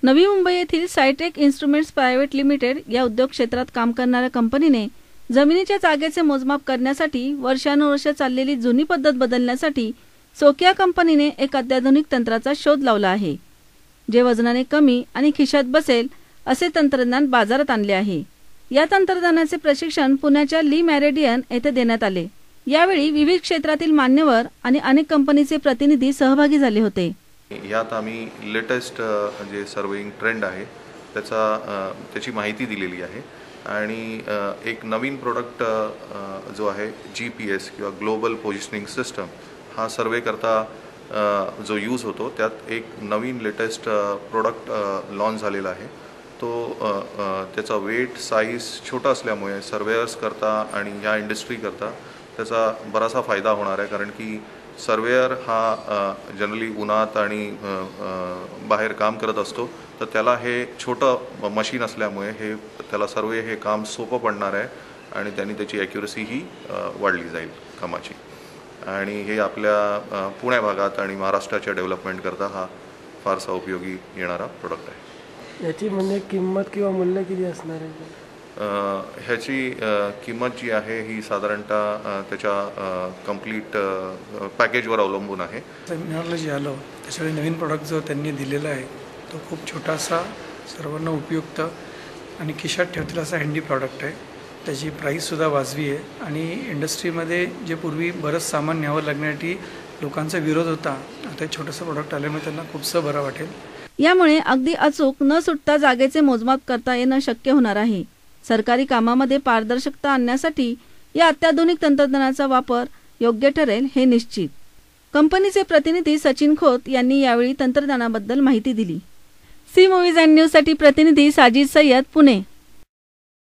नवी मुंबई येथील सायटेक instruments private limited या उद्योग क्षेत्रात काम करणाऱ्या कंपनीने जमिनीच्या जागेचे मोजमाप करण्यासाठी वर्षानुवर्षे चाललेली जुनी पद्धत बदलण्यासाठी सोकिया कंपनीने एक अत्याधुनिक तंत्राचा शोध लावला आहे, जे वजनाने कमी आणि खिशात बसेल असे तंत्रज्ञान बाजारात आणले आहे। या तंत्रज्ञानाचे प्रशिक्षण पुण्याच्या ली मेरिडियन येथे देण्यात आले। यावेळी विविध क्षेत्रातील मान्यवर आणि अनेक कंपनीचे प्रतिनिधी सहभागी झाले होते। यात आम्ही लेटेस्ट जे सर्वेइंग ट्रेंड आहे त्याची माहिती दिलेली आहे आणि एक नवीन प्रोडक्ट जो आहे GPS किंवा ग्लोबल पोझिशनिंग सिस्टम हा सर्वे करता जो यूज होतो त्यात एक नवीन लेटेस्ट प्रोडक्ट लॉन्च झालेला आहे। तो त्याचा वेट साइज छोटा असल्यामुळे सर्वेयर्स करता आणि या इंडस्ट्री करता त्याचा बराचसा फायदा होणार आहे, कारण की सर्वेयर हा जनरली उन्हात आणि बाहेर काम करत असतो, तर त्याला हे छोटं मशीन असल्यामुळे त्याला सर्वे हे काम सोपं पडणार आहे आणि त्यांनी त्याची ॲक्युरसी ही वाढली जाईल कामाची। आणि हे आपल्या पुणे भागात आणि महाराष्ट्राच्या डेव्हलपमेंट करता हा फारसा उपयोगी येणारा प्रोडक्ट आहे। याची म्हणजे किंमत किंवा मूल्य किती असणार आहे? ह्याची किंमत जी आहे ही साधारणतः त्याच्या कंप्लीट पॅकेजवर अवलंबून आहे। सेमिनारला जे आलो त्याच्यावेळी नवीन प्रोडक्ट जो त्यांनी दिलेला आहे तो खूप छोटासा, सर्वांना उपयुक्त आणि खिशात ठेवतील असा हँडी प्रॉडक्ट आहे। त्याची प्राईससुद्धा वाजवी आहे आणि इंडस्ट्रीमध्ये जे पूर्वी बरंच सामान न्यावं लागण्यासाठी लोकांचा विरोध होता, आता छोटंसं प्रोडक्ट आल्यामुळे त्यांना खूपसं बरं वाटेल। यामुळे अगदी अचूक न सुटता जागेचे मोजमाप करता येणं शक्य होणार आहे। सरकारी कामामध्ये पारदर्शकता आणण्यासाठी या अत्याधुनिक तंत्रज्ञानाचा वापर योग्य ठरेल हे निश्चित। कंपनीचे प्रतिनिधी सचिन खोत यांनी यावेळी तंत्रज्ञानाबद्दल माहिती दिली। सी मूव्हीज अँड न्यूज साठी प्रतिनिधी साजिद सय्यद, पुणे।